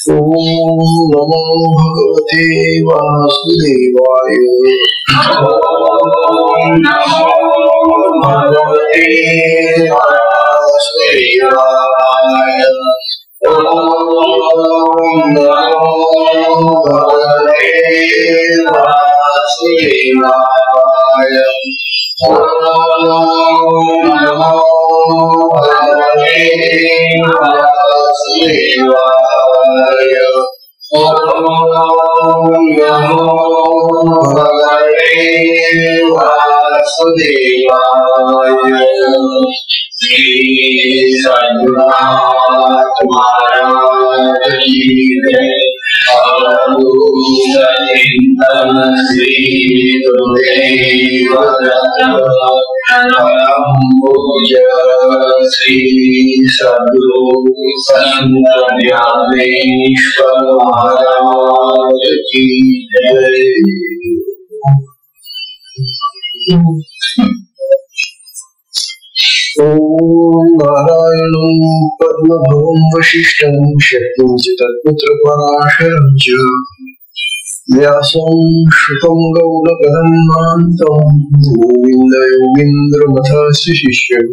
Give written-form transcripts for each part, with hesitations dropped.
नमो भगवते वासुदेवाय। भगवते वासुदेवाय। नमो भगवते वासुदेवाय। नमो भगवते वासुदेवाय। नमो भगवते वासुदेवाय। श्री सद्गुरुनाथ महाराज की जय। चिंतन श्री गुरुदेव दत्त परम पूज्य श्री सद्गुरु संत ज्ञानेश्वर महाराज की जय। ओम नारायणं पद्मभवं वसिष्ठं शक्तिं च तत्पुत्र पराशरं च व्यासं शुकं गौडपदं महान्तं गोविन्द योगीन्द्रमथस्य शिष्यं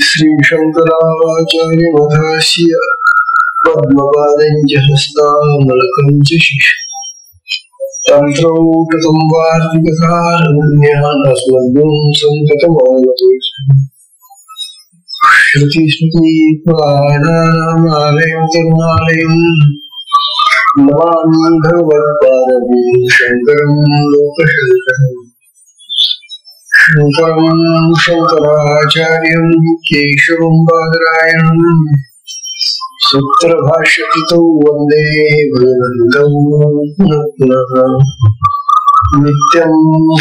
श्रीशङ्कराचार्यमथस्य पद्मपादं च हस्तामलकं च शिष्यं तन्त्रौटकं वार्तिककारण्यः सन्ततमानतो श्रुतिस्मृतिपुराणानामालयं करुणालयं नमामि भगवत्पादं शङ्करं लोकशङ्करम्। शङ्करं शङ्कराचार्यं केशवं बादरायणं सूत्रभाष्यकृतौ वन्दे भगवन्तौ पुनः पुनः। नित्यं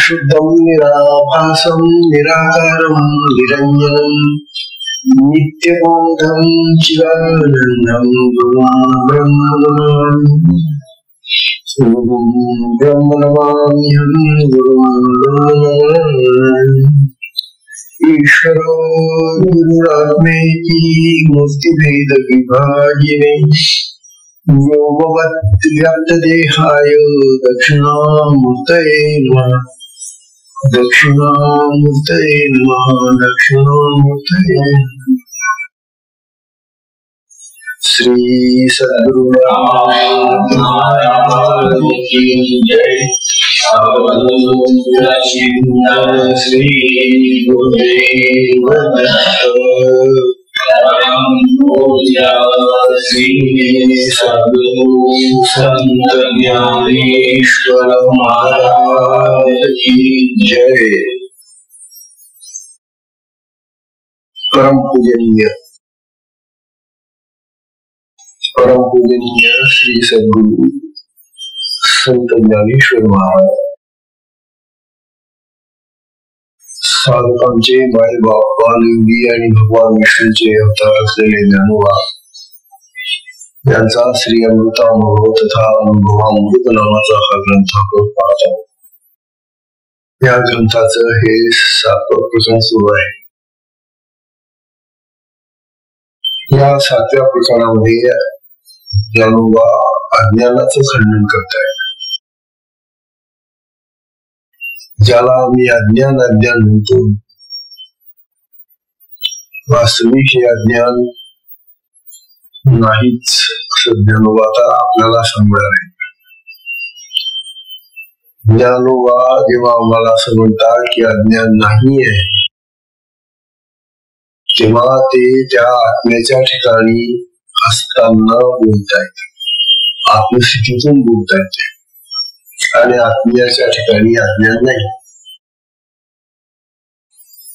शुद्धं निराभासं निराकारं निरञ्जनं नित्यबोधं चिदानन्दं गुरुं ब्रह्म नमाम्यहं ईश्वरो गुरुरात्मेति मूर्तिभेद विभागिने व्योमवद्व्याप्तदेहाय दक्षिणामूर्तये नमः। दक्षिणामूर्तये नमः। दक्षिणामूर्तये श्री सद्गुरु महाराज की जय। श्री गुरुदेव दत्त परम पूज्य श्री सद्गुरु संत ज्ञानेश्वर महाराज की जय। परम पूजनीय श्री सद्गुरु संत ज्ञानेश्वर महाराज साधकांचे माय बाप बालयोगी आणि भगवान विष्णूचे अवतार असलेले ज्ञानोबा यांचा श्री अमृतानुभव तथा अनुभवामृत नावाचा हा ग्रंथ आपण पाहत आहोत। या ग्रंथाचं हे 7वं प्रकरण सुरू आहे। या 7व्या प्रकरणामध्ये ज्ञानोबा अज्ञानाचं खंडन करतायत। ज्याला आम्ही अज्ञान म्हणतो, वास्तविक हे अज्ञान नाहीच असं ज्ञानोबा आता आपल्याला सांगणार आहे। ज्ञानोबा जेव्हा आम्हाला असं म्हणतात की अज्ञान नाही आहे, तेव्हा ते त्या आत्म्याच्या ठिकाणी असताना बोलतायत, आत्मस्थितीतून बोलतायत आणि आत्म्याच्या ठिकाणी अज्ञान नाही।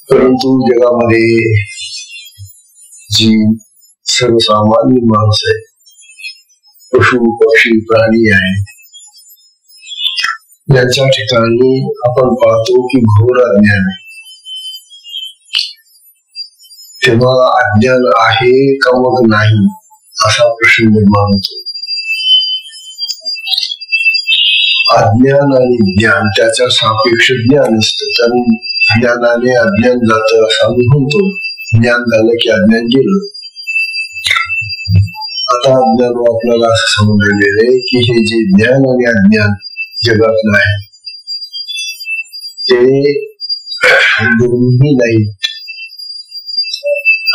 परंतु जगामध्ये जी सर्वसामान्य माणूस आहे, पशु पक्षी प्राणी आहे, यांच्या ठिकाणी आपण पाहतो की घोर अज्ञान आहे। तेव्हा अज्ञान आहे का मग नाही असा प्रश्न निर्माण होतो। अज्ञान आणि ज्ञान त्याच्या सापेक्ष ज्ञान असतं, आणि ज्ञानाने अज्ञान जातं असं आम्ही म्हणतो। ज्ञान झालं की अज्ञान गेलं. आता अज्ञान आपल्याला असं समजलेलं आहे की हे जे ज्ञान आणि अज्ञान जगातलं आहे ते दोन्ही नाही.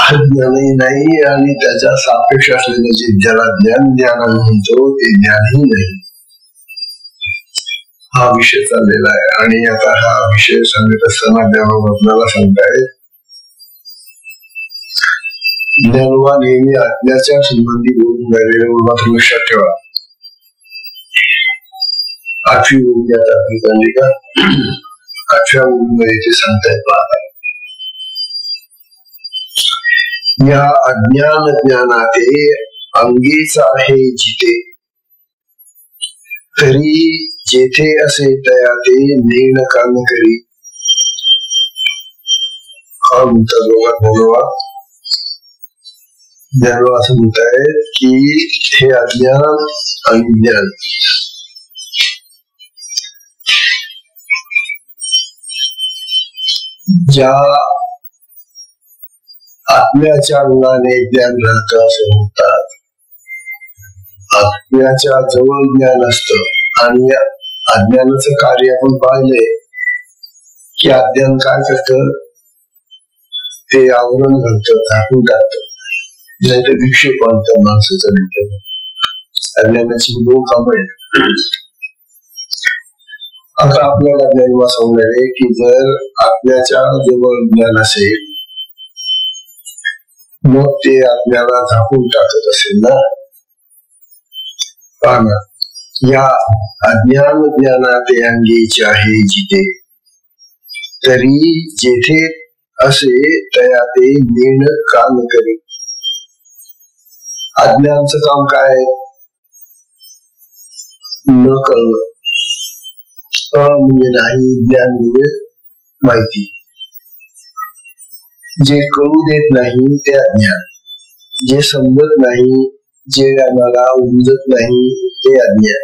अज्ञानही नाही आणि त्याच्या सापेक्ष असलेलं जे ज्याला ज्ञान म्हणतो ते ज्ञानही नाही. हा विषय चाललेला आहे. आणि आता हा विषय सांगत असताना ज्ञानोबा आपल्याला सांगतायत ज्ञानोबा नेहमी आज्ञाच्या संबंधी बोलून राहिलेलं मात्र लक्षात ठेवा. 8वी ओळी आता आपली चालली का? 8व्या ओळीमध्ये ते सांगतायत पहा, या अज्ञान ज्ञानाते अंगीच आहे जिथे तरी जेथे असे तया ते नेण कान करी. हा म्हणता दोघात बोलवा. ज्ञानोबा असं म्हणतायत की हे अज्ञान आणि ज्ञान ज्या आत्म्याच्या अंगाने ज्ञान राहतं असं म्हणतात. आत्म्याच्या जवळ ज्ञान असतं आणि अज्ञानाचं कार्य आपण पाहिलंय की अज्ञान काय करतं ते आवरण घालतं, झाकून टाकतं, नाहीतर विक्षेप आणतं माणसाचं विचार. अज्ञानाची 2 कामं आहेत. आता आपल्याला ज्ञानोबा सांगणारे की जर आत्म्याच्या जवळ ज्ञान असेल मग ते आपल्याला झाकून टाकत असेल ना. पाहना, या अज्ञान ज्ञानाते अंगीचे आहे जिथे तरी जेथे असे तया ते नेण कान करी. अज्ञानचं काम काय? न कळणं. म्हणजे नाही, ज्ञान म्हणजे माहिती. जे कळू देत नाही ते अज्ञान, जे समजत नाही, जे आम्हाला उमजत नाही ते अज्ञान.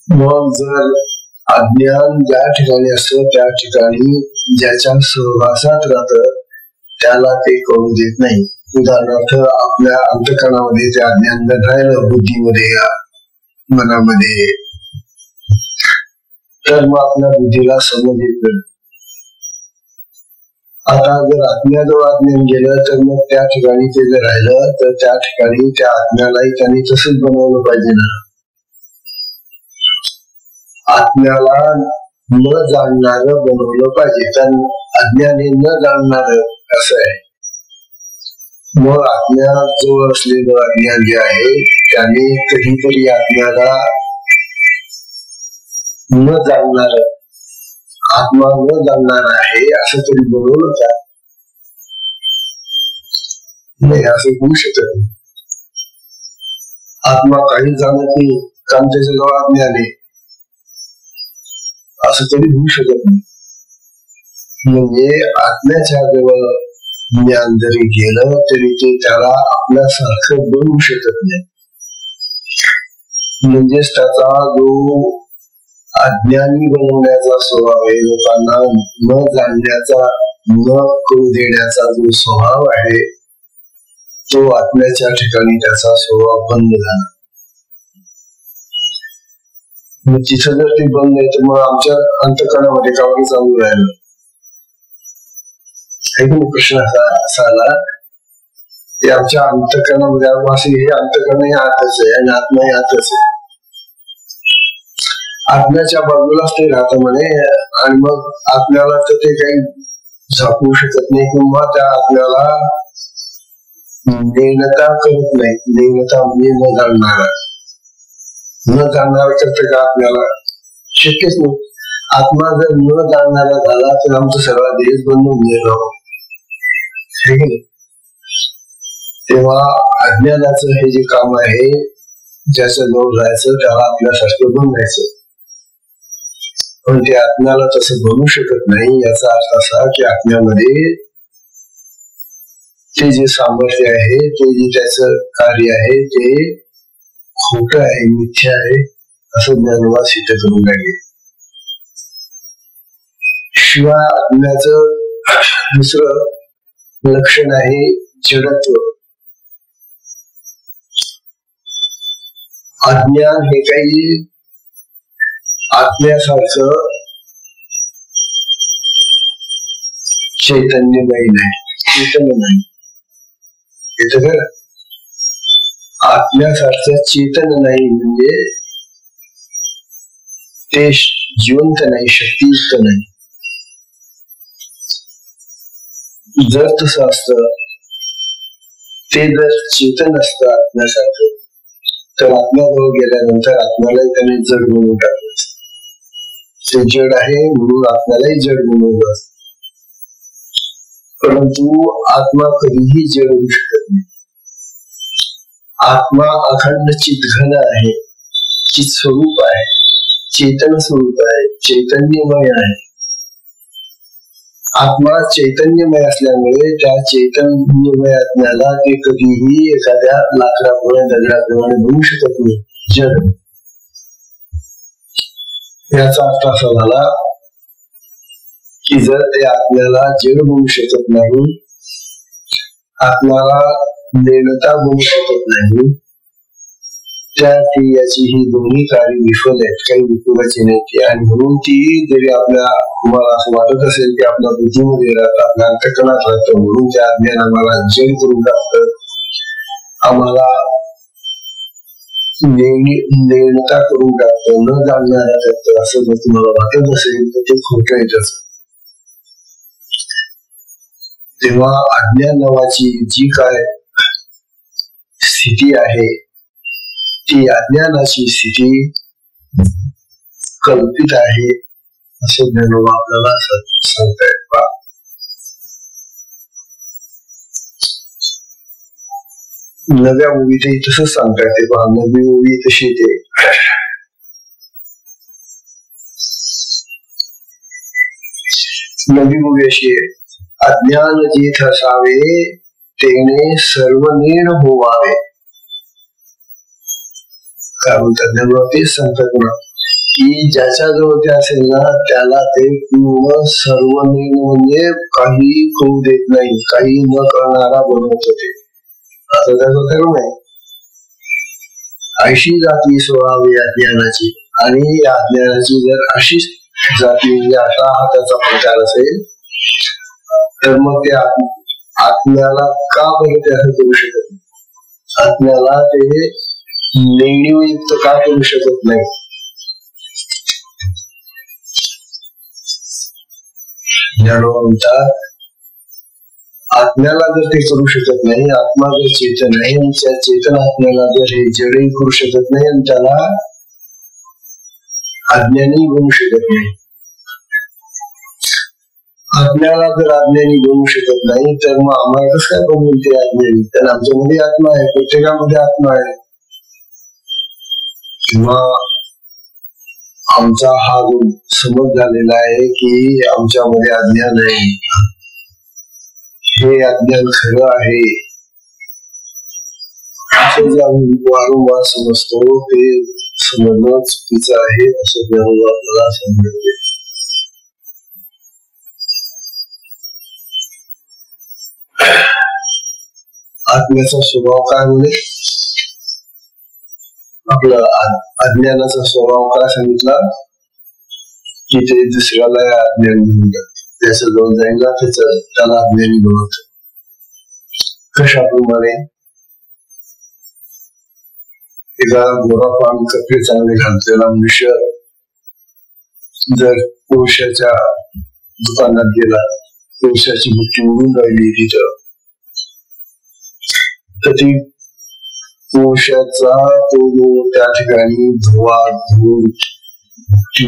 मग जर अज्ञान ज्या ठिकाणी असतं त्या ठिकाणी ज्याच्या सहवासात राहतं त्याला ते कळू देत नाही. उदाहरणार्थ आपल्या अंतःकरणामध्ये ते अज्ञान राहिलं बुद्धीमध्ये, मनामध्ये, तर मग आपल्या बुद्धीला समज येत नाही. आता जर आत्म्याजवळ अज्ञान गेलं तर मग त्या ठिकाणी ते जर राहिलं तर त्या ठिकाणी त्या आत्म्यालाही त्यांनी तसंच बनवलं पाहिजे ना. आत्म्याला न जाणणार बनवलं पाहिजे, कारण अज्ञान हे न जाणणार असं आहे. मग आत्म्याजवळ असलेलं अज्ञान जे आहे त्याने कधीतरी आत्म्याला न जाणणार, आत्मा न जाणणार आहे असं तरी बनवलं का? नाही, असं होऊ शकत नाही. आत्मा काही जाणत नाही कारण त्याच्या जवळ अज्ञान आहे असं तरी होऊ शकत नाही. म्हणजे आत्म्याच्या जवळ ज्ञान जरी गेलं तरी ते त्याला आपल्यासारखं बनवू शकत नाही. म्हणजेच त्याचा जो अज्ञानी बनवण्याचा स्वभाव आहे, लोकांना न जाणण्याचा, न करू देण्याचा जो स्वभाव आहे तो आत्म्याच्या ठिकाणी त्याचा स्वभाव बंद झाला. मग तिथं जर ते बंद आहे तर मग आमच्या अंतःकरणामध्ये काही चालू राहिलं. प्रश्न असा आला की आमच्या अंतःकरणामध्ये असे हे अंतःकरण हे आतच आहे आणि आत्मा हे आतच आहे. आत्म्याच्या बाजूलाच ते राहत म्हणे आणि मग आपल्याला तर ते काही झाकू शकत नाही किंवा त्या आपल्याला नेणता करत नाही. नेणता म्हणजे न जाणणारा, न जाणणारा करत का आपल्याला शक्यच नाही. आत्मा जर न जाणणारा झाला तर आमचं सर्व देश बंद होऊन गेलं. तेव्हा अज्ञानाचं हे जे काम आहे ज्याचं जवळ राहायचं त्याला आपल्यासारखं बनवायचं, पण ते आत्म्याला तसं बनवू शकत नाही. याचा अर्थ असा की आत्म्यामध्ये ते जे सामर्थ्य आहे, ते जे त्याचं कार्य आहे ते खोट आहे, मिथ्या आहे असं ज्ञानोबा सिद्ध करून राहिले. शिवाय आत्म्याचं दुसरं लक्षण आहे जडत्व. अज्ञान हे काही आत्म्यासारखं चैतन्यमय नाही, चैतन्य नाही. येतं का? आत्म्यासारखं चेतन नाही म्हणजे ते जिवंत नाही, शक्तियुक्त नाही. जर तसं असतं, ते जर चेतन असतं आत्म्यासारखं, तर आत्म्याजवळ गेल्यानंतर आत्म्यालाही त्याने जड बनवून टाकलं असतं. ते जड आहे म्हणून आत्म्यालाही जड बनवलं असतं. परंतु आत्मा कधीही जड होऊ शकत नाही. आत्मा अखंड चितघन आहे, चित स्वरूप आहे, चेतन स्वरूप आहे, चैतन्यमय आहे. आत्मा चैतन्यमय असल्यामुळे त्या चैतन्यमय आत्म्याला ते कधीही एखाद्या लाकडाप्रमाणे दगडाप्रमाणे बनवू शकत नाही, जड. याचा अर्थ असा झाला की जर ते आत्म्याला जड बनवू शकत नाही, आत्म्याला देणता बनवू शकत नाही, त्याची याची ही दोन्ही कार्य विफल आहेत, काही उपयोगाची नाही. आणि म्हणून ती जरी आम्हाला असं वाटत असेल की आपल्या बुद्धीमध्ये राहतं, आपल्या अंतःकरणात राहतं, म्हणून त्या अज्ञान आम्हाला जड करून टाकतं, आम्हाला नेणता करून टाकतं, न जाणणारा टाकतं, असं जर तुम्हाला वाटत असेल तर ते खोटं आहे. त्याचं तेव्हा अज्ञान नावाची जी काय स्थिती आहे, ती अज्ञानाची स्थिती कल्पित आहे असे ज्ञानोबा आपल्याला सांगतायत. नव्या ओवीतही तसंच सांगता येते. नवी ओवी तशी ते नवी ओवी अशी आहे, अज्ञान जेथ असावे तेने सर्व नीण होवावे. काय म्हणतात तेच सांगतात ना की ज्याच्याजवळ ते असेल ना त्याला ते पूर्ण सर्व नीण म्हणजे काही करू देत नाही, काही न करणारा बनवत होते. आता त्याचं खरं नाही. अशी जाती स्वभावी अज्ञानाची, आणि या अज्ञानाची जर अशी जाती म्हणजे असा हा त्याचा प्रकार असेल तर मग ते आत्म्याला का बरं ते असं करू शकत नाही? आत्म्याला ते लेणीयुक्त का करू शकत नाही? म्हणतात आत्म्याला जर ते करू शकत नाही, आत्मा जर चेतन आहे आणि त्या चेतन आत्म्याला जर हे जडही करू शकत नाही आणि त्याला अज्ञानी बनवू शकत नाही, आत्म्याला जर अज्ञानी बनवू शकत नाही तर मग आम्हाला कसं काय बनवून ते अज्ञानी? तर आमच्यामध्ये आत्मा आहे, प्रत्येकामध्ये आत्मा आहे. किंवा आमचा हा जो समज झालेला आहे की आमच्यामध्ये अज्ञान आहे, हे अज्ञान खरं आहे, असं जे आम्ही वारंवार समजतो ते समजणं चुकीचं आहे असं ज्ञानोबा आपल्याला समजते. आत्म्याचा स्वभाव काय म्हणे? आपला अज्ञानाचा स्वभाव काय सांगितला की ते दुसऱ्याला अज्ञानी म्हणतात, त्याचं जवळ जाईल ना त्याला अज्ञानी बनवत. कशाप्रमाणे? एका गोरापान कपडे चांगले घालतेला मनुष्य जर कोळशाच्या दुकानात गेला, कोळशाची बुट्टी उडून राहिली तिथं, तर ती कोळशाचा तो जो त्या ठिकाणी धुवा धूळ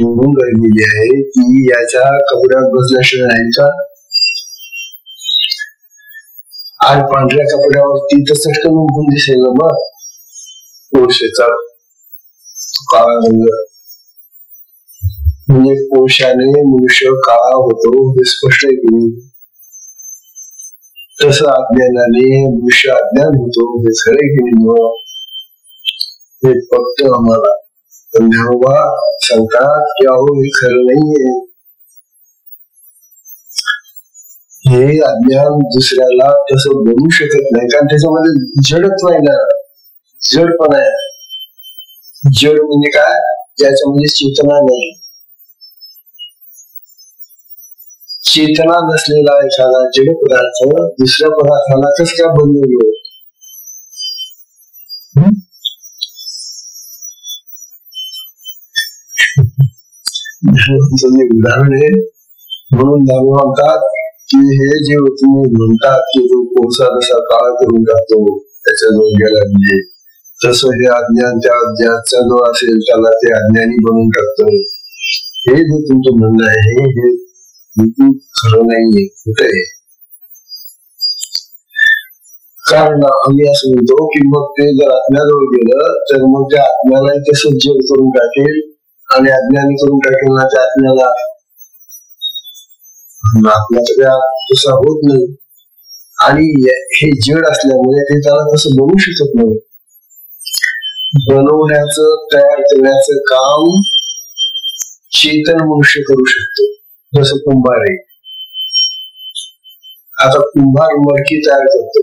उडून राहिलेली आहे ती याच्या कपड्यात बसल्याशिवाय नाही का? आज पांढऱ्या कपड्यावरती तर चटकन उडून दिसेल ना मग कोळशाचा काळा रंग. म्हणजे कोळशाने मनुष्य काळा होतो हे स्पष्ट आहे. तसं अज्ञानाने मनुष्य अज्ञान होतो हे खरे की नाही? हे फक्त आम्हाला ज्ञानोबा सांगतात की अहो हे खरं नाहीये, हे अज्ञान दुसऱ्याला तसं बनवू शकत नाही, कारण त्याच्यामध्ये जडत्व आहे ना, जडपण आहे. जड म्हणजे काय? ज्याच्यामध्ये चेतना नाही. चेतना नसलेला एखादा जड पदार्थ दुसऱ्या पदार्थाला कसं काय बनवलं? उदाहरण आहे. म्हणून जाणून म्हणतात की हे जे तुम्ही म्हणतात की जो कोळसा जसा काळा करून टाकतो त्याच्याजवळ गेला म्हणजे, तसं हे अज्ञान त्या ज्याचा जवळ असेल त्याला ते अज्ञानी बनवून टाकतो. हे जे तुमचं म्हणणं आहे हे खरं नाहीये, कुठे आहे? कारण आम्ही असं म्हणतो की मग ते जर आत्म्याजवळ गेलं तर मग त्या आत्म्यालाही तसं जड करून टाकेल आणि अज्ञानी करून टाकेल ना त्या आत्म्याला. आत्म्याचा तसा होत नाही आणि हे जड असल्यामुळे ते त्याला तसं बनवू शकत नाही. बनवण्याचं तयार करण्याचं काम चेतन मनुष्य करू शकतो. जसं कुंभार आहे. आता कुंभार मडकी तयार करतो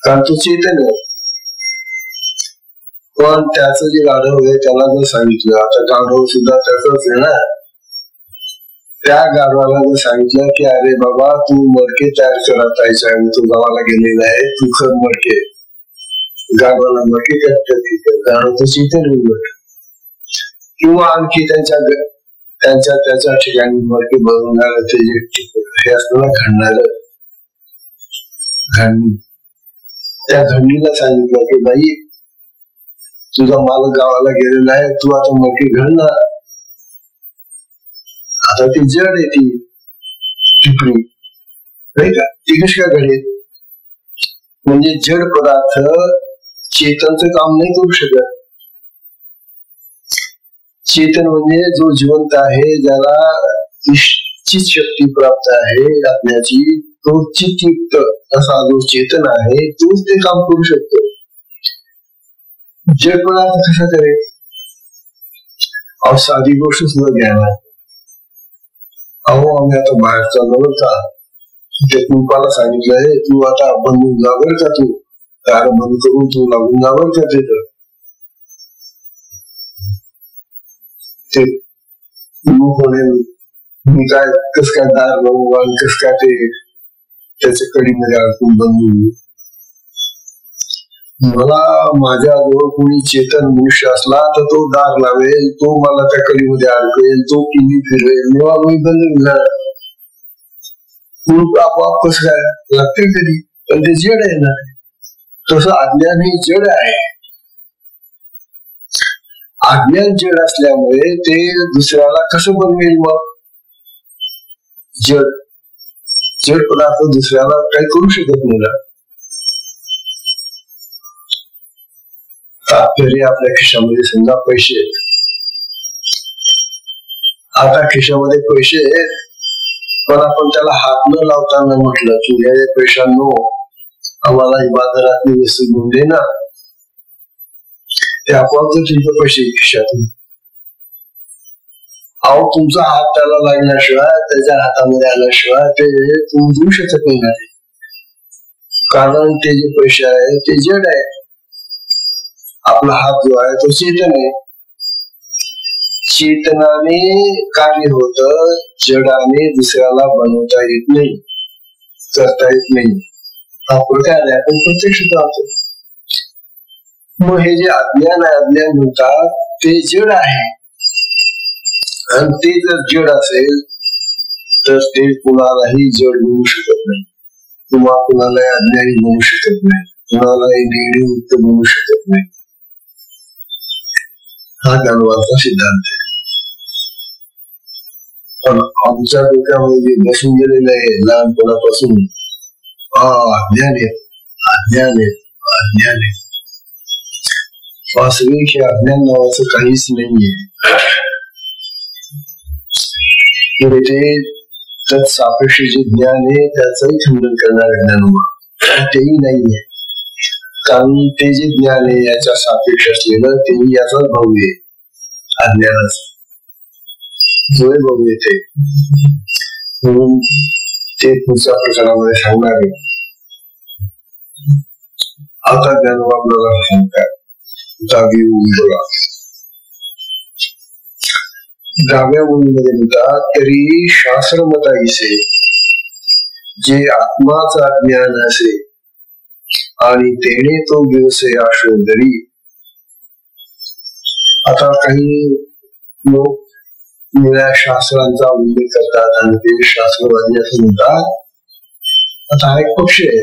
कारण तो चेतन आहे. पण त्याचं जे गाढव आहे त्याला जर सांगितलं, आता गाढव सुद्धा त्याच आहे ना, त्या गाढवाला जर सांगितलं की अरे बाबा तू मडके तयार करत आहे आणि तू गावाला गेलेला आहे, तू खर मडके, गाढवाला मडके करतात गाढव चेतन होईल. किंवा आणखी त्याच्या ठिकाणी मडके बनवणार ते जे हे असतं ना घडणार, त्या घडणीला सांगितलं की बाई तुझा मालक गावाला गेलेला आहे, तू आता मडके घडणार. आता ती जड आहे ती टिपरी नाही का, ती कशी काय घडेल? म्हणजे जड पदार्थ चेतनचं काम नाही करू शकत. चेतन म्हणजे जो जिवंत आहे, ज्याला निश्चित शक्ती प्राप्त आहे आत्म्याची, तो चित्तयुक्त असा जो चेतन आहे तोच ते काम करू शकतो. जड पदार्थ कसा करेल? अहो साधी गोष्ट सुद्धा घ्यायला. अहो आम्ही आता बाहेर चाललो बरं का, ते कुंपाला सांगितलंय तू आता बंदून जा बरं का, तू दार बंद करून तू लागून जा बरं का. तिथं ते मी काय कस काय दार लावू आणि कस काय ते त्याच्या कडीमध्ये अडकून बंदू. मला माझ्याजवळ कोणी चेतन मनुष्य असला तर तो दार लावेल, तो मला त्या कडीमध्ये अडकेल, तो किल्ली फिरवेल, तेव्हा मी बंद घेणार. आपोआप कसं काय लागते कधी, पण ते जड आहे ना. तसं अज्ञान हे जड आहे. अज्ञान जड असल्यामुळे ते दुसऱ्याला कसं बनवेल? मग जड पदार्थ दुसऱ्याला काही करू शकत नाही ना. तात्पर्य आपल्या खिशामध्ये समजा पैसे, आता खिशामध्ये पैसे आहेत पण आपण त्याला हात न लावताना म्हटलं की हे पैशांनो आम्हाला बाजारातली वस्तू घेऊन दे ना, ते आपोआप तुमचे पैसे खिशातून. अहो तुमचा हात त्याला लागल्याशिवाय, त्याच्या हातामध्ये आल्याशिवाय ते तुम्ही देऊ शकत नाही ना. कारण ते जे पैसे आहे ते जड आहे. आपला हात जो आहे तो चेतन आहे. चेतनाने कार्य होत, जडाने दुसऱ्याला बनवता येत नाही, करता येत नाही. हा प्रकार आहे, आपण प्रत्यक्ष पाहतो. मग हे जे अज्ञान आहे, अज्ञान म्हणतात ते जड आहे. आणि ते जर जड असेल तर ते कुणालाही जड बनवू शकत नाही, किंवा कुणालाही अज्ञानी बनवू शकत नाही, कुणालाही निगडीयुक्त बनवू शकत नाही. हा ज्ञानवादाचा सिद्धांत आहे. पण आमच्या डोक्यामध्ये बसून गेलेलं आहे लहानपणापासून, अज्ञान आहे, अज्ञान आहे, अज्ञान आहे. वास्तविक हे अज्ञान नावाचं काहीच नाहीये. ते सापेक्ष जे ज्ञान आहे त्याचंही खंडन करणारे ज्ञान तेही नाहीये. कारण ते जे ज्ञान आहे याच्या सापेक्ष असलेलं तेही याचाच भाऊ आहे, अज्ञानाचा जो भाऊ येते. म्हणून ते पुढच्या प्रकरणामध्ये सांगणार आहे. आता ज्ञानोबा आपल्याला सांगतात, जागी होऊन बघा. डाव्या ओळीमध्ये म्हणतात, तरी शास्त्रमत ऐसे जे आत्माचा ज्ञान असे आणि तेने तो दिवसे आशोधरी. आता काही लोक निळ्या शास्त्रांचा उल्लेख करतात आणि ते शास्त्रवादी असं म्हणतात. आता हा एक पक्ष आहे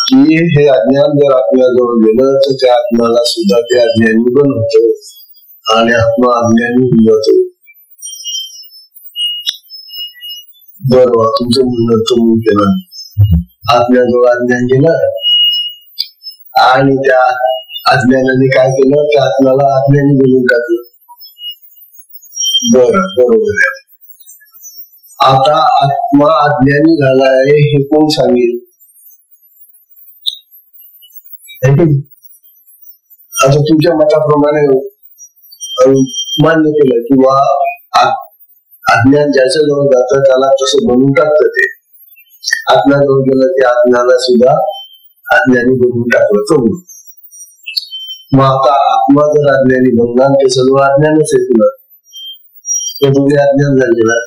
की हे अज्ञान जर आत्म्याजवळ गेलं तर त्या आत्म्याला सुद्धा ते अज्ञानी बनवतो आणि आत्मा अज्ञानी होऊन जातो. बरोबर, तुमचं म्हणणं तो केलं. आत्म्याजवळ अज्ञान गेलं आणि त्या अज्ञानाने काय केलं, त्या आत्म्याला अज्ञानी बनवून टाकलं. बरोबर आहे. आता आत्मा अज्ञानी झालाय हे कोण सांगेल? आता तुमच्या मताप्रमाणे मान्य केलं किंवा अज्ञान ज्याच्या जवळ जातं त्याला तसं बनवून टाकतं. ते आत्म्याजवळ गेलं की आत्म्याला सुद्धा अज्ञानी बनवून टाकलं करून. मग आता आत्मा जर अज्ञानी बनला ते सर्व अज्ञानच आहे तुला, ते तुम्ही अज्ञान झालेला.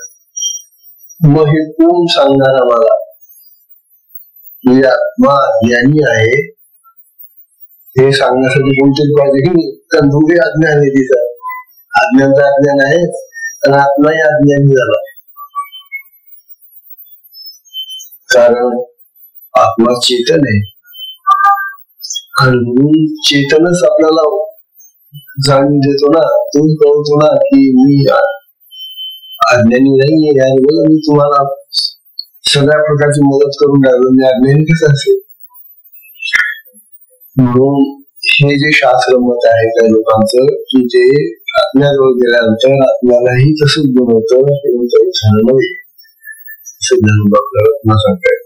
मग हे कोण सांगणार आम्हाला म्हणजे आत्मा अज्ञानी आहे हे सांगण्यासाठी कोणतरी पाहिजे की नाही? कारण दोघे अज्ञान आहे. तिथं अज्ञानचा अज्ञान आहे आणि आत्माही अज्ञानी झाला. कारण आत्मा चेतन आहे आणि चेतनच आपल्याला जाणून देतो ना. तोच कळतो ना की मी अज्ञानी नाहीये आणि बघा मी तुम्हाला सगळ्या प्रकारची मदत करून राहिलो, मी अज्ञानी कसं असेल? म्हणून हे जे शास्त्र मत आहे त्या लोकांचं की जे आत्म्याजवळ गेल्यानंतर आत्म्यालाही तसंच बनवतं, हे झालं नव्हे असं आपल्याला सांगताय.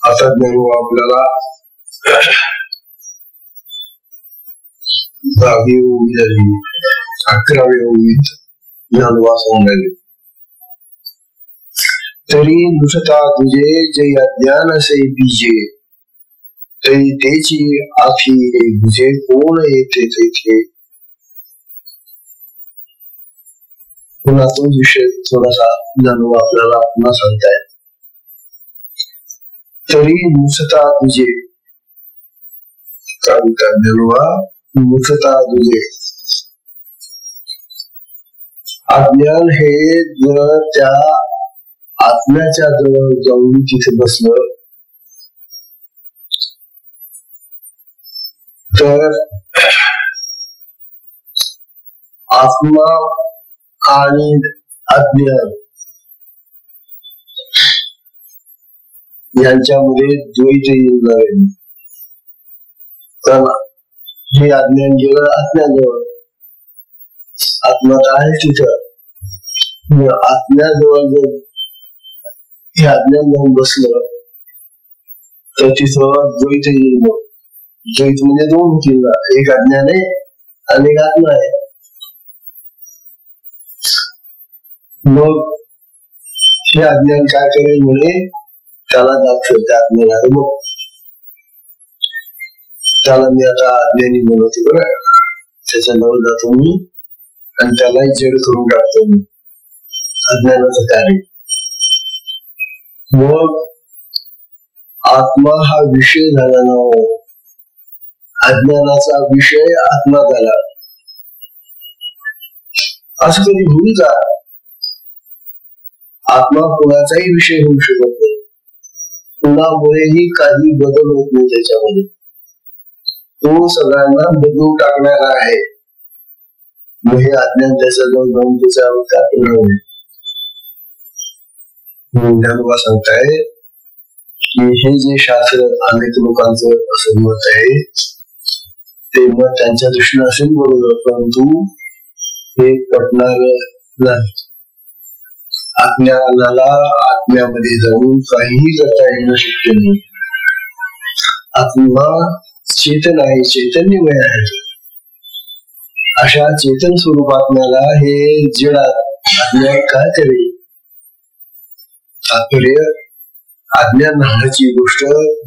आता ज्ञानोबा आपल्याला 10वी ओवी झाली, 11वी ओवीत ज्ञानोबा सांगायले, तरी नुसता तुझे जे अज्ञान असे बीजे तरी त्याची आखी तुझे कोण येते तेथे. पुन्हा तो विषय थोडासा ज्ञानोबा आपल्याला पुन्हा सांगताय. तरी नुसता तुझे काय म्हणतात ज्ञानोबा, नुसता तुझे अज्ञान हे जर त्या आत्म्याच्या जवळ जाऊन तिथे बसलं तर आत्मा आणि अज्ञान यांच्यामध्ये द्वैत येणार आहे. कारण हे अज्ञान गेलं आत्म्याजवळ, आत्मा तर आहे तिथं. आत्म्याजवळ जर हे अज्ञान जाऊन बसलं तर तिथं द्वैत येईल. मग द्वैत म्हणजे दोन होतील ना, एक अज्ञान आहे आणि एक आत्मा आहे. मग हे अज्ञान काय करेल म्हणे, त्याला दाखवते आत्म्याला. मग त्याला मी आता अज्ञानी बनवते बरं, त्याच्या जवळ जातो मी आणि त्यालाही जड करून टाकतो मी, अज्ञानाचं कार्य. मग आत्मा हा विषय झाला ना, अज्ञानाचा विषय आत्मा झाला. असं कधी होईल का? आत्मा कोणाचाही विषय होऊ शकत नाही, कुणामुळेही काही बदल होत नाही त्याच्यामध्ये. तो सगळ्यांना बदलून टाकणारा आहे. मग हे अज्ञान त्याच्याजवळ जाऊन त्याच्यावर टाकणार नाही. ज्ञानोबा सांगताय की हे जे शास्त्र अनेक लोकांचं असं मत आहे ते मत त्यांच्या दृष्टीने असेल बरोबर, परंतु हे पटणार नाही. अज्ञानाला आत्म्यामध्ये जाऊन काहीही करता येणं शक्य नाही. आत्मा चेतन आहे, चैतन्यमय आहे. अशा चेतन स्वरूपात्म्याला हे जड अज्ञान काय तरी तात्पर्य अज्ञान नावाची गोष्ट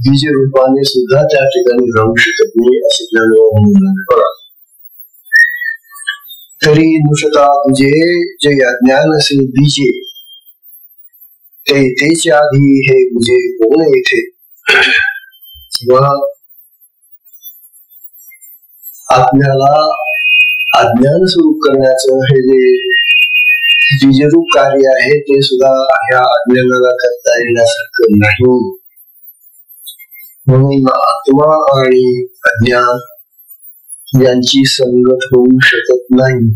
बीज रूपाने सुद्धा त्या ठिकाणी राहू शकत नाही असे ज्ञान. तरी नुसता तुझे जे अज्ञान असे बीजे ते त्याच्या आधी हे तुझे कोण येथे आत्म्याला अज्ञान स्वरूप करण्याचं हे जे बीजरूप कार्य आहे ते सुद्धा ह्या अज्ञानाला करता येण्यासारखं नाही. म्हणून आत्मा आणि अज्ञान यांची संगत होऊ शकत नाही.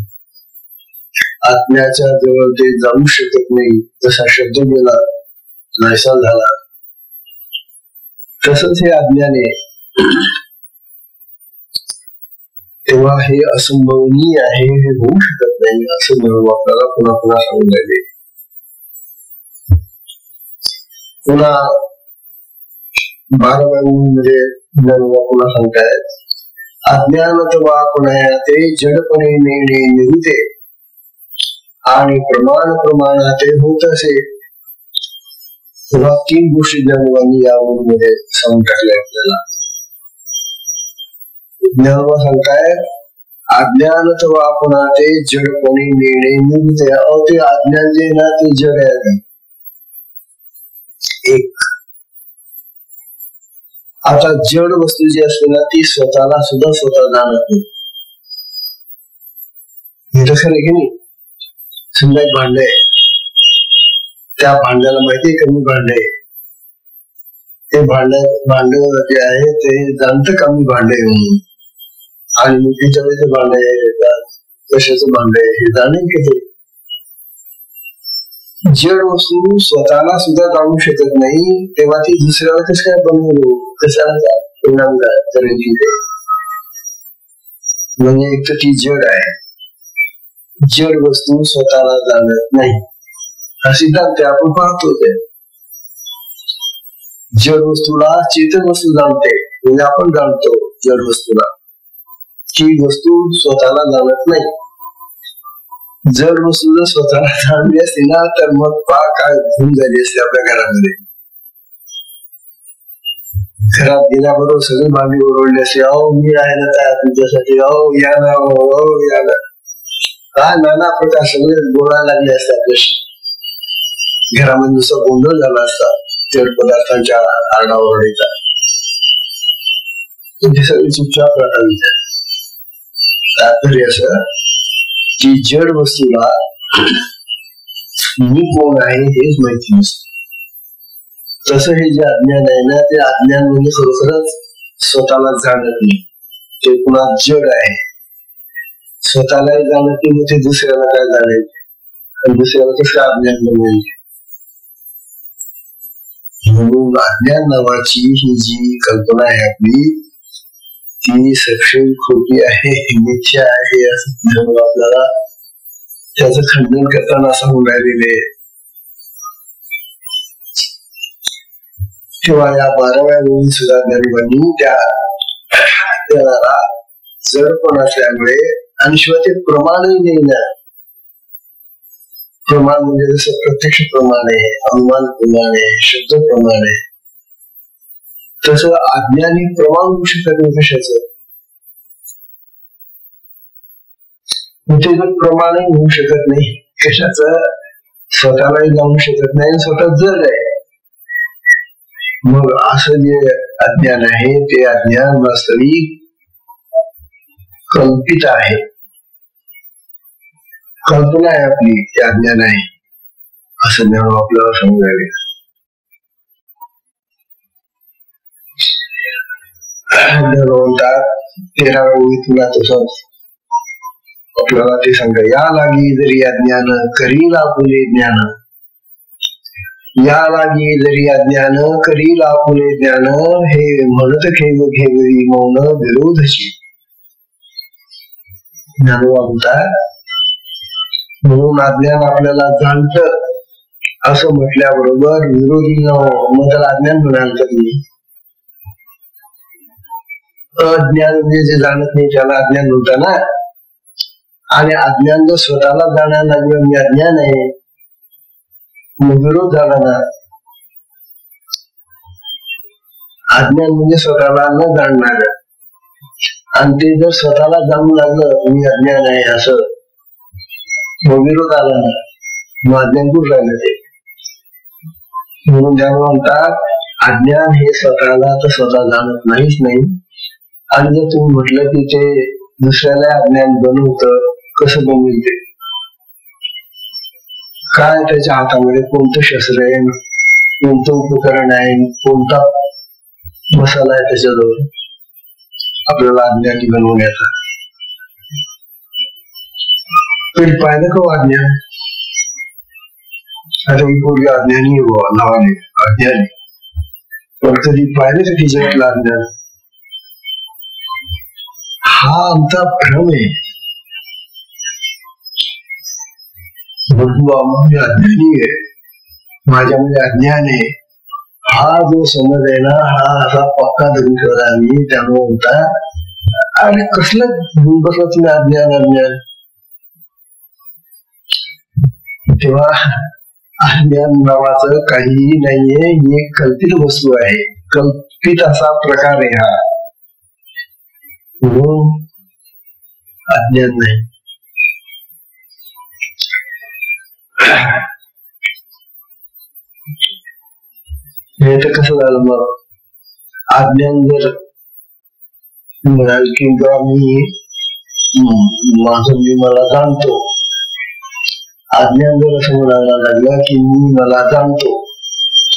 आत्म्याच्या जवळ ते जाऊ शकत नाही. जसा शब्द गेला नाहीसा झाला तसंच हे अज्ञान आहे. तेव्हा हे असंभवनीय आहे, हे होऊ शकत नाही असं म्हणून आपल्याला पुन्हा पुन्हा सांगून राहिले. पुन्हा 12 मध्ये पुन्हा सांगतायत अज्ञानत्वा पुन्हा ते जडपणे नेणे निरुते आणि प्रमाण प्रमाणाते होत असे. तेव्हा 3 गोष्टी ज्ञानवानी यामध्ये सांगून टाकल्या आपल्याला. ज्ञानवा सांगताय अज्ञानत्वा पुन्हा ते जडपणे नेणे निरुते. ते अज्ञान जे ना ते जड आहे. एक आता जड वस्तू जी असते ना ती स्वतःला सुद्धा स्वतः जाणत नाही. हे तसं नाही की नाही. समजा एक भांड आहे, त्या भांड्याला माहितीये कमी भांड आहे. ते भांड जे आहे ते जाणतं कमी भांड आहे म्हणून. आणि मग त्याच्यामध्ये भांड आहे कशाचं भांड आहे हे जाणेल की ते. जड वस्तू स्वतःला सुद्धा जाणू शकत नाही तेव्हा ती दुसऱ्याला कसं काय बनवू कशाला परिणाम करायची. म्हणजे एक तर ती जड आहे. जड वस्तू स्वतःला जाणत नाही हा सिद्धांत आपण पाहतो. ते जड वस्तूला चेतन वस्तू जाणते म्हणजे आपण जाणतो जड वस्तूला. ही वस्तू स्वतःला जाणत नाही. जड वस्तू जर स्वतःला जाणली असती ना तर मग काय धूम झाली असते आपल्या घरामध्ये. घरात गेल्याबरोबर सगळी भांडी ओरडली असते. अहो मी आहे ना काय तुमच्यासाठी. अहो या ना, हो या ना. काय नाना प्रकार सगळे बोलायला लागले असते आपल्याशी. घरामध्ये नुसता गोंधळ झाला असता जड पदार्थांच्या आरडाओरडीचा. तुमची सगळी चुपचाप राहतात. तात्पर्य असं की जड वस्तूला मी कोण आहे हेच माहिती नसतं. तसं हे जे अज्ञान आहे ना ते अज्ञान म्हणजे खरोखरच स्वतःला जाणत नाही. ते पुन्हा जड आहे. स्वतःलाही जाणत नाही मग ते दुसऱ्याला काय जाणायचे आणि दुसऱ्याला कसं अज्ञान बनवायचे. म्हणून अज्ञान नावाची ही जी कल्पना आहे आपली ती सक्षम खोटी आहे, मिथ्या आहे असं आपल्याला त्याचं खंडन करताना सांगून राहिलेले. तेव्हा या 12व्या वेळी सुद्धा गरिबांनी त्याला जडपण असल्यामुळे आणि शिवाय ते प्रमाणही नाही ना. प्रमाण म्हणजे जसं प्रत्यक्ष प्रमाण आहे, अनुमान प्रमाण आहे, शब्द प्रमाण आहे तसं अज्ञानी प्रमाण होऊ शकत नाही कशाचं. ते जर प्रमाणही होऊ शकत नाही कशाचं स्वतःलाही जाणू शकत नाही स्वतः जड आहे. मग असं जे अज्ञान आहे ते अज्ञान वास्तविक कल्पित आहे. कल्पना आहे आपली ते अज्ञान आहे असं ज्ञान आपल्याला समजावे. म्हणतात 13व्या ओळीत तुला तसं आपल्याला ते सांगता या लागी जरी अज्ञान करील आपुले ज्ञान. या लागी जरी अज्ञान करील आपुले ज्ञान हे म्हणत घेव घेवरी मौन विरोधशी. ज्ञानोबा म्हणतात म्हणून अज्ञान आपल्याला जाणत असं म्हटल्याबरोबर विरोधी मग त्याला अज्ञान म्हणाल तर तुम्ही. अज्ञान म्हणजे जे जाणत नाही त्याला अज्ञान म्हणता ना. आणि अज्ञान जर स्वतःला जाणायला लागलं मी अज्ञान आहे, मग विरोध झाला ना. अज्ञान म्हणजे स्वतःला न जाणणार, आणि ते जर स्वतःला जाणू लागलं मी अज्ञान आहे असं, मग विरोध आला ना, मग अज्ञान दूर राहिलं ते. म्हणून त्यामुळे म्हणतात अज्ञान हे स्वतःला तर स्वतः जाणत नाहीच नाही. आणि जर तुम्ही म्हटलं की ते दुसऱ्याला अज्ञान बनवत, कसं बनवेल ते? काय त्याच्या हातामध्ये कोणतं शस्त्र आहे, कोणतं उपकरण आहे, कोणता मसाला आहे त्याच्याजवळ आपल्याला अज्ञानी बनवण्याचा? तरी पाहिलं का अज्ञान? अरे ही पोरगी अज्ञानी नावाने अज्ञानी, पण कधी पाहिलं का तिच्यातलं अज्ञान? हा आमचा भ्रम आहे. मी अज्ञानी आहे, माझ्यामध्ये अज्ञान आहे, हा जो समज आहे ना, हा असा पक्का धरून ठेवला मी. त्यामुळे होता अरे कसलं घेऊन बसला तुम्ही अज्ञान अज्ञान. तेव्हा अज्ञान नावाचं काहीही नाहीये, ही एक कल्पित वस्तू आहे, कल्पित असा प्रकार आहे हा. म्हणून अज्ञान नाही. हे तर कसं झालं मग? अज्ञान जर म्हणाल की मी माझं मी मला जाणतो, अज्ञान जर असं म्हणायला लागलं की मी मला जाणतो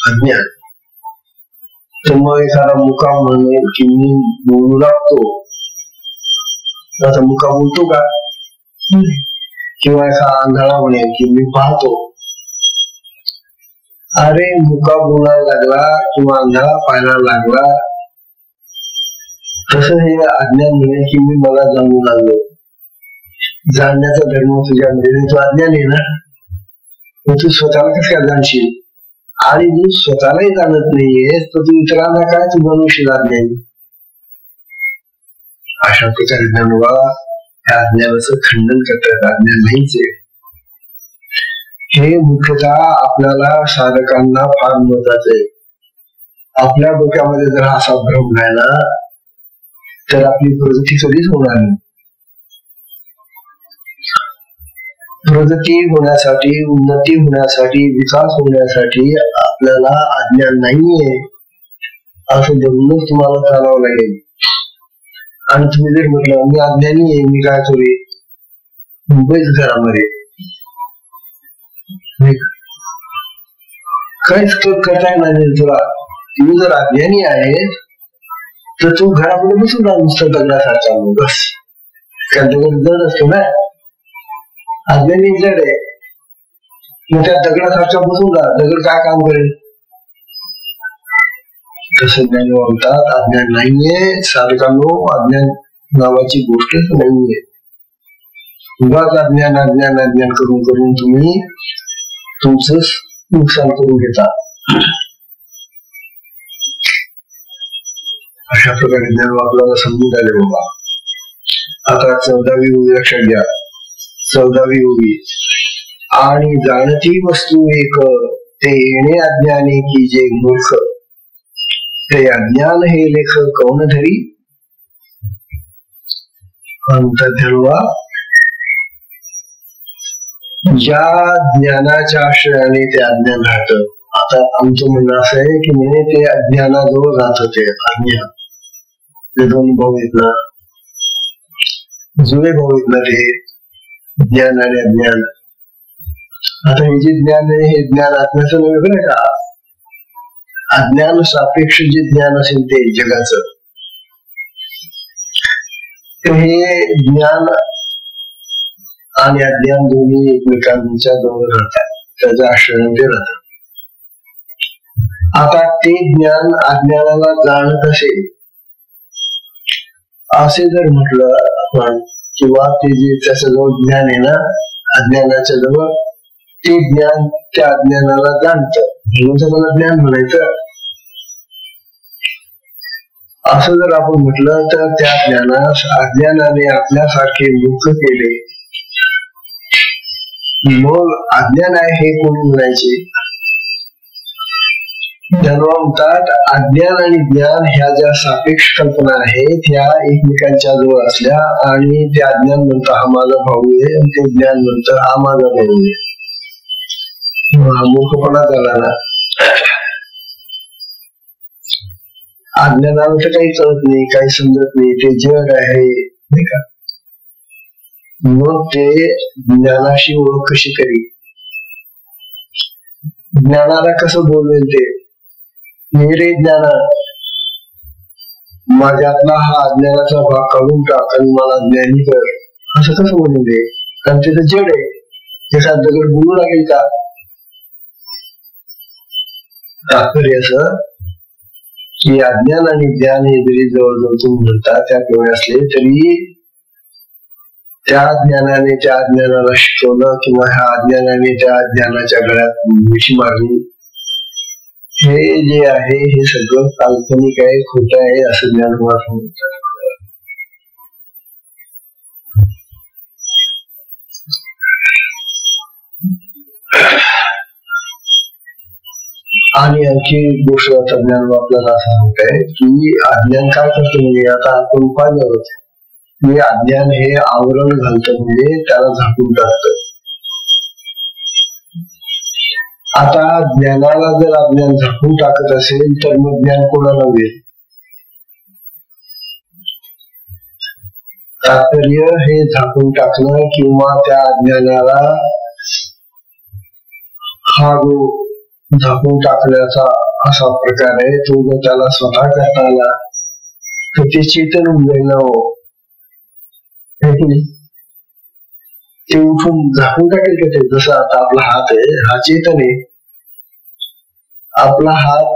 अज्ञान, तर मग एखादा मुका म्हणेल की मी बोलू लागतो. आता मुका बोलतो का? किंवा एखादा आंधळा म्हणेल की मी पाहतो. अरे मुका बोलायला लागला किंवा आंधळा पाहायला लागला, तसं हे अज्ञान म्हणे की मी मला जाणू लागलो. जाणण्याचा धर्म तुझ्यामध्ये तो अज्ञान आहे ना, तू स्वतःला कसं काय जाणशील? आणि तू स्वतःलाही जाणत नाहीये तर तू इतरांना काय तू बनवशील अज्ञानी? अशा प्रकारे ज्ञानोबा या अज्ञानाचं खंडन करतात. अज्ञान नाहीच आहे हे मुख्यतः आपल्याला साधकांना फार महत्वाचं आहे. आपल्या डोक्यामध्ये जर असा भ्रम राहिला तर आपली प्रगती कधीच होणार नाही. प्रगती होण्यासाठी, उन्नती होण्यासाठी, विकास होण्यासाठी आपल्याला अज्ञान नाहीये असं बघूनच तुम्हाला चालावं लागेल. आणि तुम्ही जर म्हटलं मी अज्ञानी आहे, मी काय करू मुंबईच घरामध्ये काहीच करता येणार नाही तुला. तू जर अज्ञानी आहे तर तू घरामध्ये बसून राहा नुसतं दगडासारखा. बस कारण दगड जड असतो ना, अज्ञानी जड आहे, मग त्या दगडासारखा बसून राहा, दगड काय काम करेल? तसं ज्ञान म्हणतात अज्ञान नाहीये. साधकांनो अज्ञान नावाची गोष्टच नाहीये. उगाच अज्ञान अज्ञान अज्ञान करून करून तुम्ही तुमचं नुकसान करून घेता. अशा प्रकारे ज्ञान आपल्याला समजून आले बाबा. आता 14वी ओवी लक्षात घ्या. 14वी ओवी. आणि जाणती वस्तू एक ते येणे अज्ञाने की जे मूर्ख, ते अज्ञान हे लेख कौन धरी. अंतर्वा ज्या ज्ञानाच्या आश्रयाने ते अज्ञान राहत. आता आमचं म्हणणं असं आहे की म्हणजे ते अज्ञानाजवळ राहत होते. अज्ञान ते दोन भाऊ आहेत ना, जुळे भाऊ आहेत ना, ते ज्ञान आणि अज्ञान. आता हे जे ज्ञान आहे हे ज्ञान आत्म्याचं वेगळं आहे का? अज्ञान सापेक्ष जे ज्ञान असेल ते जगाचं, हे ज्ञान आणि अज्ञान दोन्ही एकमेकांच्या जवळ राहतात, त्याच्या आश्रयामध्ये राहतात. आता ते ज्ञान अज्ञानाला जाणत असेल असे जर म्हटलं आपण, किंवा ते जे त्याच्याजवळ ज्ञान आहे ना अज्ञानाच्या जवळ, ते ज्ञान त्या अज्ञानाला जाणत म्हणून त्याला ज्ञान म्हणायचं. असं जर आपण म्हटलं तर त्या ज्ञानास अज्ञानाने आपल्यासारखे मूर्ख केले मग अज्ञान आहे हे कोणी म्हणायचे? ज्ञानोबा म्हणतात अज्ञान आणि ज्ञान ह्या ज्या सापेक्ष कल्पना आहेत ह्या एकमेकांच्या जवळ असल्या आणि ते अज्ञान म्हणतं हा माझा भाऊ आहे आणि ते ज्ञान म्हणतं हा माझा भाऊ आहे. मूर्खपणा झाला ना. अज्ञानाला तर काही कळत नाही, काही समजत नाही, ते जग आहे नाही का. मग ते ज्ञानाशी ओळख कशी करी? ज्ञानाला कसं बोलवेल ते? रे ज्ञाना, माझ्यातला हा अज्ञानाचा भाग काढून टाक आणि मला ज्ञानी कर, असं कसं बोलून दे? कारण ते तर जड आहे, एखाद दगड बोलू लागेल का? तात्पर्य असं की अज्ञान आणि ज्ञान हे जरी जवळजवळ तुम्ही म्हणता त्यात वेळ असले तरी त्या ज्ञानाने त्या अज्ञानाला शिकवलं किंवा ह्या अज्ञानाने त्या ज्ञानाच्या गळ्यात मिशी मारली, हे जे आहे हे सगळं काल्पनिक आहे, खोटं आहे असं ज्ञानोबा सांगतात. आणि आणखी गोष्ट आता ज्ञानोबा आपल्याला सांगत आहे की अज्ञान काय करतो म्हणजे आता आपण पाहिलं होतं की अज्ञान हे आवरण घालतं म्हणजे त्याला झाकून टाकतं. आता ज्ञानाला जर अज्ञान झाकून टाकत असेल तर मग ज्ञान कोणाला होईल? तात्पर्य हे झाकून टाकणं किंवा त्या अज्ञानाला हा जो झाकून टाकण्याचा असा प्रकार आहे तो जर त्याला स्वतः करता आला तर ते चेतन होऊन जाईल ना. हो ते उठून झाकून टाकेल का ते? जसं आता आपला हात आहे हा चेतन आहे, आपला हात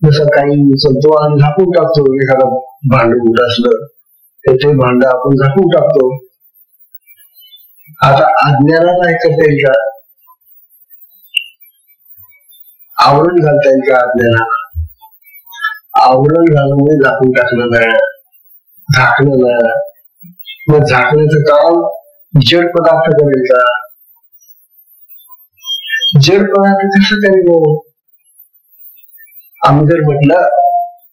जसं काही उचलतो आणि झाकून टाकतो. एखादं भांड उठ असलं तर ते भांड आपण झाकून टाकतो. आता अज्ञानाला काय करता येईल का? आवरण घालता येईल का अज्ञानाला? आवरण घालून म्हणजे झाकून टाकलं नाही, झाकलं नाही. मग झाकण्याचं काम जड पदार्थ करेल का? जड पदार्थ कसं करेल? आम्ही जर म्हटलं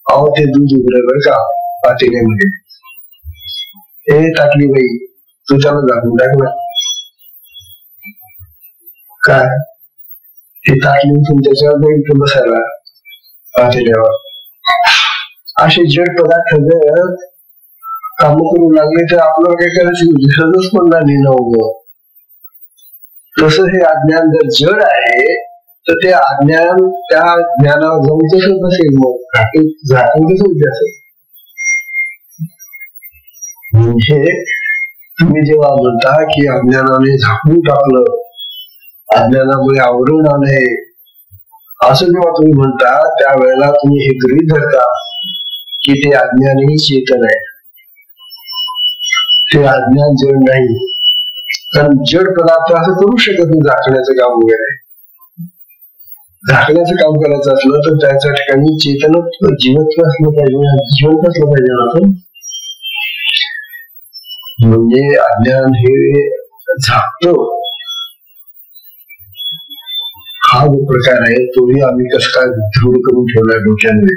अहो ते दूध उघडं बरं का पातेल्यामध्ये, ए टाकली बाई तू त्याला झाकून टाकलं काय? ते ताटली उठून त्याच्यावर जाईल बसायला पातेल्यावर. असे जड पदार्थ जर काम करू लागले तर आपल्याला काय करायचं? दिसतच पण नाही ना उभं. तसं हे अज्ञान जर जड आहे तर ते अज्ञान त्या ज्ञानावर जाऊन कसं बसेल? मग झाकून कसं असेल? म्हणजे तुम्ही जेव्हा म्हणता की अज्ञानाने झाकून टाकलं, अज्ञानामुळे आवरण आलंय, असं जेव्हा तुम्ही म्हणता त्यावेळेला तुम्ही हे गृहीत धरता की ते अज्ञानही चेतन आहे, ते अज्ञान जड नाही. कारण जड पदार्थ असं करू शकत नाही झाकण्याचं काम वगैरे. झाकण्याचं काम करायचं असलं तर त्याच्या ठिकाणी चेतन जिवंत असलं पाहिजे, जिवंत असलं पाहिजे ना तो. म्हणजे अज्ञान हे झाकतो हा जो प्रकार आहे तोही आम्ही कसं काय दृढ करून ठेवलाय डोक्यामध्ये.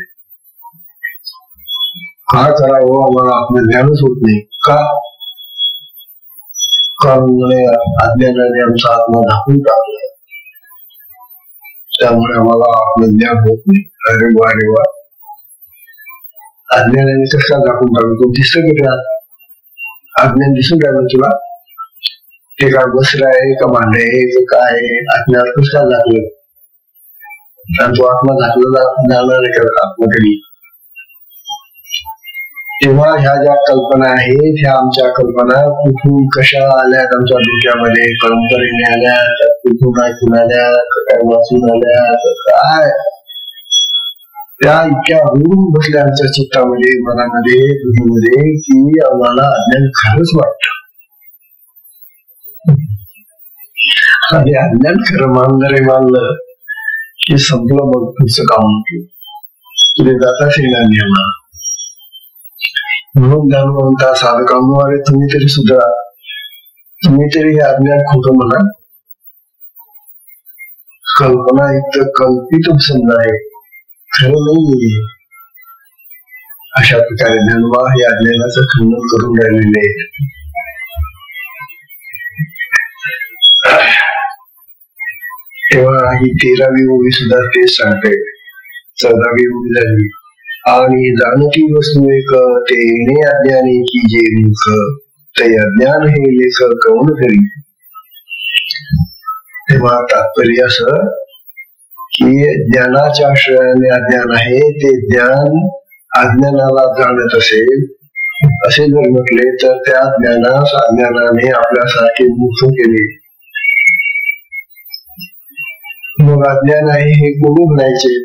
हा करावं आम्हाला आपलं ज्ञानच होत नाही का? कारण अज्ञानाने आमचा आत्मा झाकून टाकला, त्यामुळे आम्हाला आपलं ज्ञान होत नाही. अरे वा रे वा, अज्ञानाने कसं काय झाकून टाकलं? तो दिसतं की त्या अज्ञान दिसून राहिलं तुला? ते काय बसलं आहे का भांडे आहे का काय आहे? अज्ञान कसं काय झाकलं? आणि तो आत्मा झाकलेला जाणार आहे का आत्माकडे? तेव्हा ह्या ज्या कल्पना आहेत ह्या आमच्या कल्पना कुठून कशा आल्यात आमच्या डोक्यामध्ये, परंपरेने आल्या, कुठून ऐकून आल्या, काय वाचून आल्या, काय त्या इतक्या रूढून बसल्या आमच्या चित्तामध्ये, मनामध्ये, बुद्धीमध्ये की आम्हाला अज्ञान खरंच वाटत. आणि अज्ञान खरं मानणारे मानलं की संपलं. मग तुमचं काम पुढे जाताच येणार नाही आम्हाला. म्हणून ज्ञानोबा म्हणता साधकांद्वारे तुम्ही तरी सुद्धा, तुम्ही तरी हे अज्ञान खोटं म्हणा कल्पना एक कल्पित समजा आहे, खरं नाही. अशा प्रकारे धनवा हे अज्ञानाचं खंडन करून राहिलेले आहेत. तेव्हा ही 13वी ओवी सुद्धा तेच सांगते. 14वी ओवी झाली. आणि जाणती वस्तू एक तेने अज्ञानी की जे मुख ते अज्ञान हे लेख कौन करी. तेव्हा तात्पर्य असं की ज्ञानाच्या आश्रयाने अज्ञान आहे, ते ज्ञान अज्ञानाला जाणत असेल असे जर म्हटले तर त्या ज्ञानास अज्ञानाने आपल्यासारखे मुक्त केले. मग अज्ञान आहे हे कोणी म्हणायचे?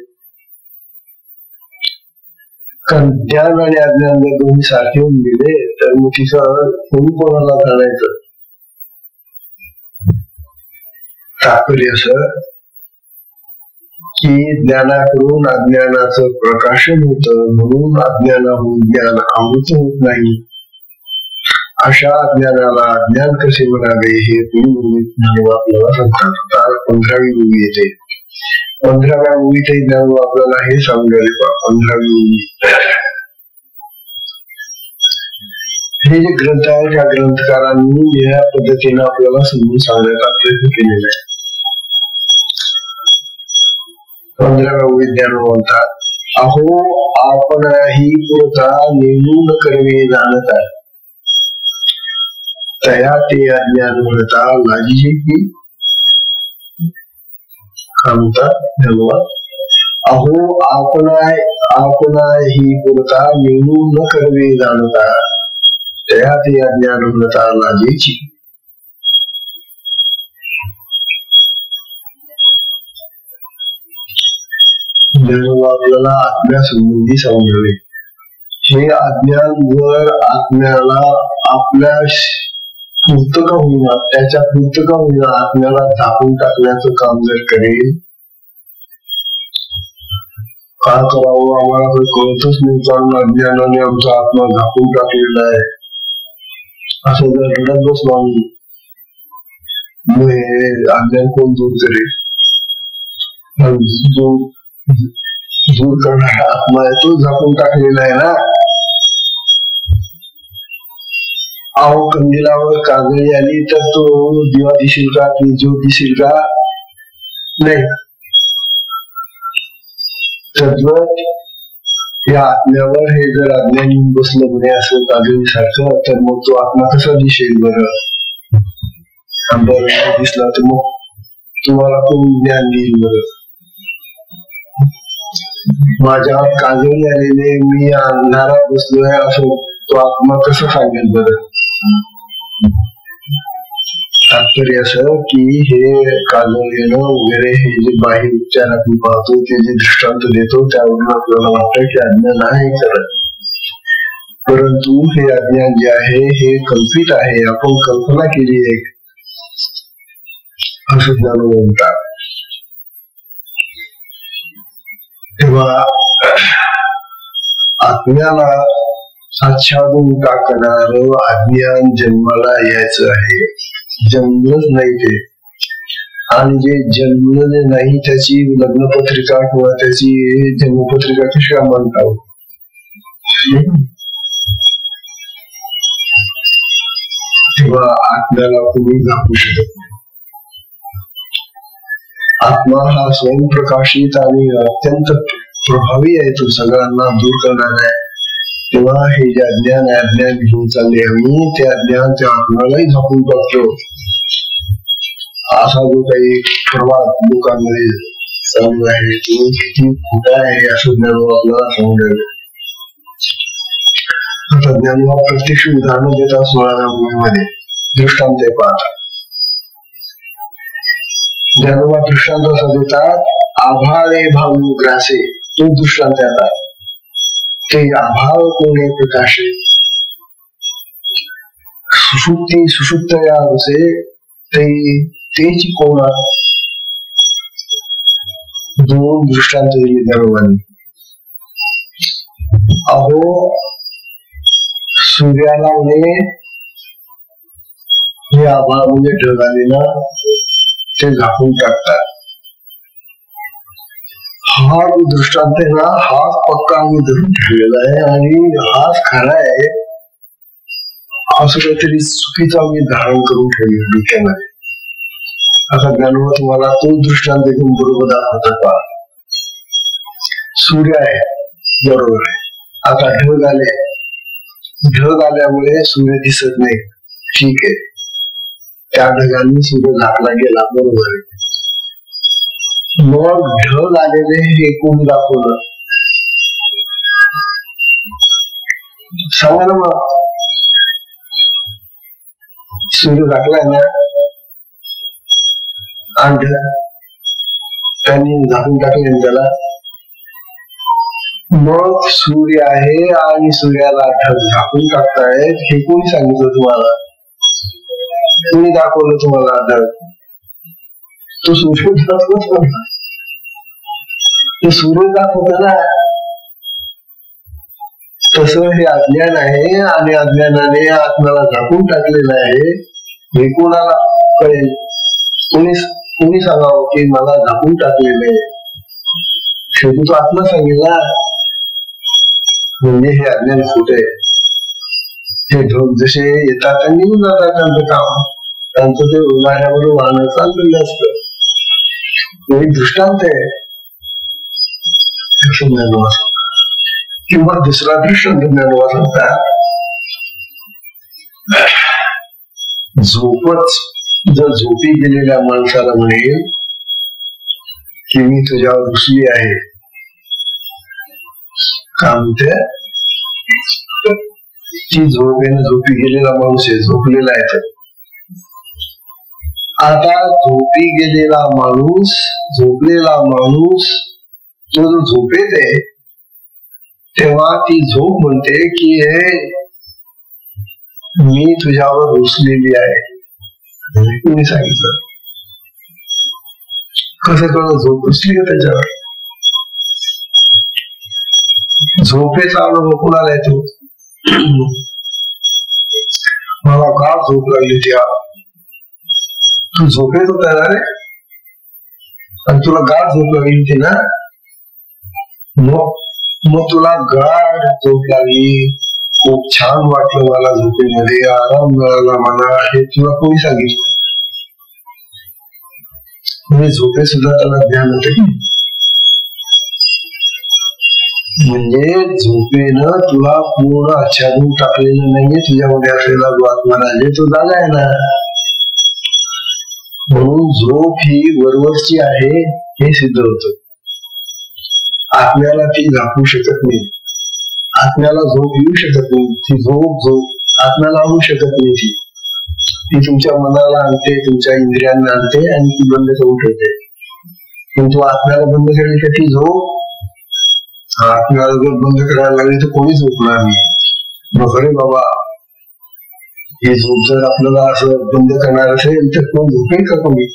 कारण ज्ञान आणि अज्ञान जर दोन्ही सारखे होऊन गेले तर मग तिचं कोणी कोणाला जाणायचं? तात्पर्य असं की ज्ञानाकडून अज्ञानाचं प्रकाशन होतं, म्हणून अज्ञानाहून ज्ञान अमृत होत नाही. अशा अज्ञानाला अज्ञान कसे म्हणावे हे आपल्याला सांगतात. 15वी ओवी येते. 15व्या ओवीतही ज्ञान आपल्याला हे सांगेल. 15वी ओवी हे जे ग्रंथ आहे त्या ग्रंथकारांनी या पद्धतीने आपल्याला समजून सांगण्याचा प्रयत्न केलेला आहे. 15व्या ओवीत ज्ञान म्हणतात, अहो आपण ही पुरता नेमून करवे जाणता तया ते अज्ञान म्हणता लाजीचे की. धन्यवाद. अहो आपण ही पुरता नेमून न करवे जाणता तया ते अज्ञान म्हणता लाजीची. आपल्याला आत्म्यासंबंधी समजले. हे अज्ञान जर आत्म्याला आपल्या पूर्त का होईना, त्याच्या पूर्त का होईना आत्म्याला झाकून टाकण्याचं काम जर करेल, काय करावं आम्हाला काही कळतच नाही, कारण अज्ञानाने आमचा आत्मा झाकून टाकलेला आहे असं जर रडत बसलो आम्ही, मग हे अज्ञान कोण दूर करेल? दूर करणारा आत्मा आहे, तो झाकून टाकलेला आहे ना. अहो कंदिलावर काजळी आली तर तो दिवा दिसेल का, ती ज्योत दिसेल का? नाही. तद्वत या आत्म्यावर हे जर अज्ञान येऊन बसलं म्हणे असं काजळी सारखं, तर मग तो आत्मा कसा दिसेल बरं? बरं दिसला तर मग तुम्हाला कोण ज्ञान देईल बरं? माझ्यावर काजळी आलेले, मी अंधारात बसलोय असं तो आत्मा कसं सांगेल बरं? तात्पर्य असं की हे काजळीनं वगैरे हे जे बाह्य उपचार आपण पाहतो, ते जे दृष्टांत देतो त्यावरून आपल्याला वाटतं की अज्ञान आहे खरं, परंतु हे अज्ञान जे आहे हे कल्पित आहे, आपण कल्पना केली आहे असं ज्ञान म्हणतात. तेव्हा आत्म्याला आच्छादून टाकणार अज्ञान जन्माला यायचं आहे, जन्मलंच नाही ते. आणि जे जन्मले नाही त्याची लग्नपत्रिका किंवा त्याची जन्मपत्रिका कशी म्हणतात? तेव्हा आत्म्याला कोणी दाखवू शकत नाही. आत्मा हा स्वयंप्रकाशित आणि अत्यंत प्रभावी आहे, तो सगळ्यांना दूर करणार आहे. तेव्हा हे जे अज्ञान आहे, अज्ञान घेऊन चालले आम्ही, ते अज्ञान त्या आत्म्यालाही झाकून टाकतो. असा जो काही प्रवाद लोकांमध्ये चालू आहे तो किती खोटा आहे असं ज्ञानोबा आपल्याला समजेल. आता ज्ञानोबा प्रत्यक्ष उदाहरण देतात 16व्या ओवीमध्ये दृष्टांत पाहतात. ज्ञानोबा दृष्टांत असा देतात, आभाळे भाऊ ग्रासे, तो दृष्टांत देतात. ते आभाळ कोणे प्रकाशे सुषुप्त या असे तेची कोणा. दोन दृष्टांत दिले ज्ञानोबांनी. अहो सूर्याला म्हणे हे आभाळ म्हणजे ढग आले ना ते झाकून टाकतात, हा दृष्टांत आहे ना, हाच पक्का आम्ही धरून ठेवलेला आहे आणि हाच खरा आहे असं काहीतरी चुकीचं आम्ही धारण करून ठेवले डोक्यामध्ये. आता ज्ञानोबा तुम्हाला तो दृष्टांत एकदम बरोबर दाखवतात पहा. सूर्य आहे, बरोबर आहे. आता ढग आले, ढग आल्यामुळे सूर्य दिसत नाही, ठीक आहे. त्या ढगांनी सूर्य झाकला गेला, बरोबर आहे. मग ढग आलेले हे कोण दाखवलं सांगा ना. मग सूर्य झाकलाय ना आणि त्यांनी झाकून टाकले त्याला. मग सूर्य आहे आणि सूर्याला ढग झाकून टाकतायत हे कोणी सांगितलं तुम्हाला? कोणी दाखवलं तुम्हाला ढग? तो सूर्य दाखवतो, तो सूर्य दाखवतो ना. तसं हे अज्ञान आहे आणि अज्ञानाने आत्म्याला झाकून टाकलेलं आहे. हे कोणाला कळेल? कोणी सांगावं की मला झाकून टाकलेलं आहे? शेवटी तो आत्मा सांगेल ना. म्हणजे हे अज्ञान खोटे. हे ढग जसे येतात आणि निघून जातात त्यांचं काम, त्यांचं ते उन्हाळ्यावर वाहन चाललेलं असतं. एक दृष्टांत आहे. किंवा दुसरा दृष्टांत ज्ञानोबा सांगतात. झोपच जर झोपी गेलेल्या माणसाला म्हणेल की मी तुझ्यावर रुसली आहे, का म्हणते? ती झोपी गेलेला माणूस आहे, झोपलेला आहे. आता झोपी गेलेला माणूस, झोपलेला माणूस तो जो झोपेत आहे तेव्हा ती झोप म्हणते की हे मी तुझ्यावर रुसलेली आहे. कोणी सांगितलं? कसं कळलं झोप रुसली का त्याच्यावर? झोपेचा अनुभव कोणाला येतो? मला गाढ झोप लागली त्या. तू झोपेत होता ना रे, आणि तुला गाढ झोप लागली होती ना. मग तुला गाढ झोप लागली, खूप छान वाटलं मला झोपेमध्ये, आराम मिळाला मला, हे तुला कोणी सांगितलं? म्हणजे झोपेत सुद्धा त्याला ज्ञान होते. म्हणजे झोपेनं तुला पूर्ण आच्छादून टाकलेलं नाहीये. तुझ्यामध्ये असलेला जो आत्मा राजे तो जागा आहे ना. म्हणून झोप ही वरवरची आहे हे सिद्ध होत. आत्म्याला ती झाकू शकत नाही, आत्म्याला झोप येऊ शकत नाही. ती झोप आत्म्याला आणू शकत नाही. ती तुमच्या मनाला आणते, तुमच्या इंद्रियांना आणते आणि ती बंद करून ठेवते. पण तू आत्म्याला बंद केली तर ती झोप, आत्म्याला जर बंद करायला लागली तर कोणी झोपणार नाही. मग अरे बाबा, ही झोप जर आपल्याला असं बंद करणार असेल तर कोण झोपेल का? कोणी?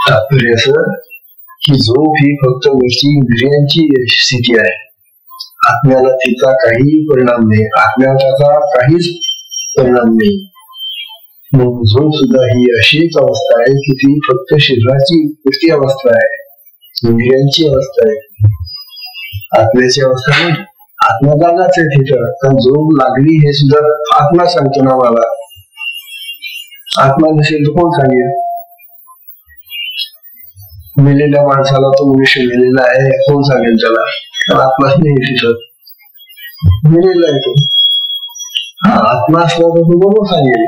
तात्पर्य असं की झोप ही फक्त वरची इंद्रियांची स्थिती आहे. आत्म्याला तिचा काही परिणाम नाही, आत्म्याला त्याचा काहीच परिणाम नाही. म्हणून झोप सुद्धा ही अशीच अवस्था आहे की ती फक्त शरीराची पुष्टी अवस्था आहे, इंद्रियांची अवस्था आहे, आत्म्याची अवस्था नाही. आत्मा जागाच आहे तिथं. कारण झोप लागली हे सुद्धा आत्मा सांगतो ना मला. आत्मा नसेल तर कोण सांगेल? मेलेल्या माणसाला तो मनुष्य मेलेला आहे कोण सांगेल त्याला? कारण आत्माच नाही तिथं, मेलेला आहे तो. आत्मा असला तर तो बरोबर सांगेल.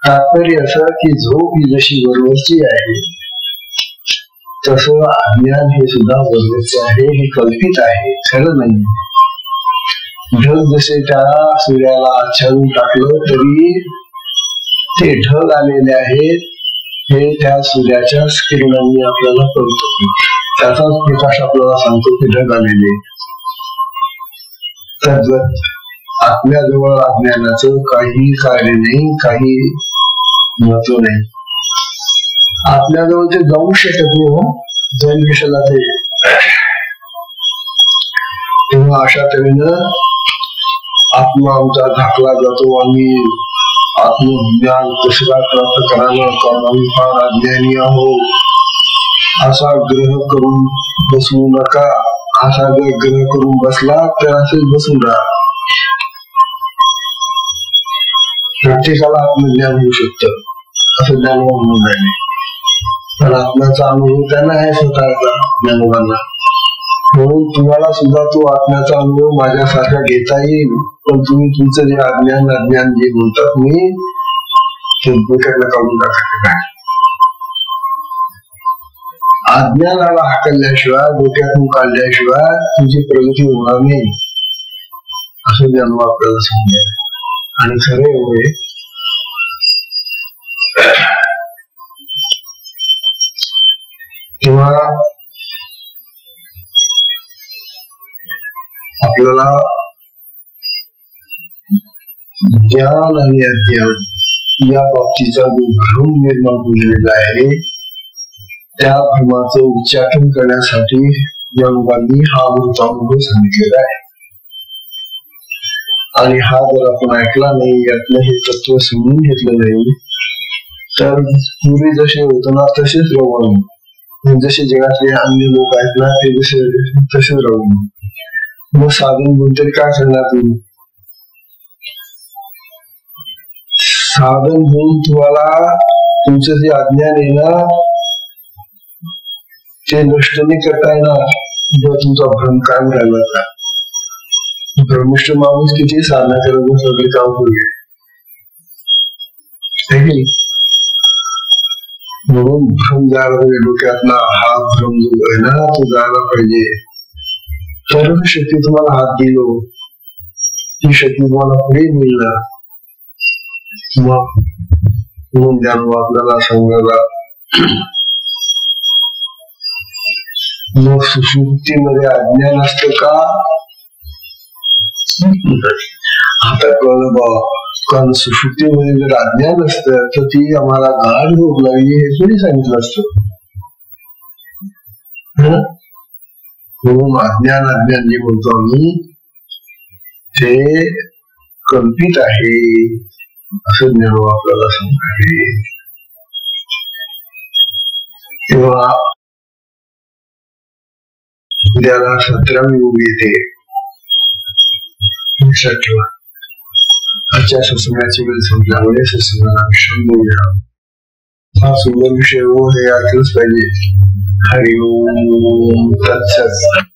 तात्पर्य असं की झोप ही जशी वरवरची आहे तसं अज्ञान हे सुद्धा वरवरचे आहे, हे कल्पित आहे, खरं नाही. ढग जसे त्या सूर्याला आच्छादून टाकलं तरी ते ढग आलेले आहेत हे त्या सूर्याच्या किरणांनी आपल्याला कळत. त्याचाच प्रकाश आपल्याला सांगतो की ढग आलेले. तर आत्म्याजवळ अज्ञानाचं काही कार्य नाही, काही महत्व नाही. आपल्याजवळ ते जाऊ शकत नाही. हो, जाईल कशाला ते? तेव्हा अशा तऱ्हेनं आत्मा आमचा झाकला जातो. आम्ही आत्मज्ञान कशाला प्राप्त करावं, कारण आम्ही फार अज्ञानी आहोत. असा ग्रह करून बसवू नका. असा जर ग्रह करून बसला तर असेच बसून राहा. प्रत्येकाला आत्मज्ञान होऊ शकतं असं ज्ञानोबा म्हणून राहिले. पण आत्म्याचा अनुभव त्यांना आहे स्वतःचा ज्ञानोबांना. म्हणून तुम्हाला सुद्धा तो आत्म्याचा अनुभव माझ्यासारखा घेता येईल. पण तुम्ही तुमचं जे अज्ञान जे म्हणतात मी ते डोक्यातनं काढून टाकायचं काय. अज्ञानाला हाकलल्याशिवाय डोक्यातून काढल्याशिवाय तुमची प्रगती होणार नाही असं ज्ञानोबा आपल्याला समजेल. आणि खरे होय तेव्हा आपल्याला ज्ञान आणि अज्ञान या बाबतीचा जो भ्रम निर्माण होलेला आहे त्या भ्रमाचं उच्चाटन करण्यासाठी ज्ञानोबांनी हा अमृतानुभव सांगितलेला आहे. आणि हा जर आपण ऐकला नाही, यातलं हे तत्व समजून घेतलं नाही तर पूर्वी जसे होत ना तसेच राहू. जसे जगातले अन्य लोक आहेत ना ते तसेच राहू. मग साधन घेऊन तरी काय करणार तुम्ही? साधन घेऊन तुम्हाला तुमचं जे अज्ञान आहे ना ते नष्ट नाही करता येणार जर तुमचा भ्रम कायम राहिला का. भ्रमिष्ठ माणूस किती साधना करत सगळे काम करूया. म्हणून भ्रम जायला पाहिजे डोक्यातला. हा भ्रम जो आहे ना तो जायला पाहिजे. तरच शक्ती तुम्हाला हात दिलो ती शक्ती तुम्हाला पुढे मिळणार. म्हणून ज्ञानोबा आपल्याला सांगायला मग सुषुप्तीमध्ये अज्ञान असतं का? आता कळलं बा. कारण सुषुप्तीमध्ये जर अज्ञान असतं तर ती आम्हाला गाढ झोप लागली हे कोणी सांगितलं असतं. म्हणून अज्ञान जे म्हणतो आम्ही ते कल्पित आहे असं ज्ञानोबा आपल्याला सांगते. तेव्हा उद्याला 17वी ओवी येते. लक्षात ठेवा. आजच्या सत्संगाची वेळ संपल्यामुळे सत्संगाला विश्राम देऊया. हा सुंदर विषय हे ऐकलंच पाहिजे. हरि ओम तत्सत.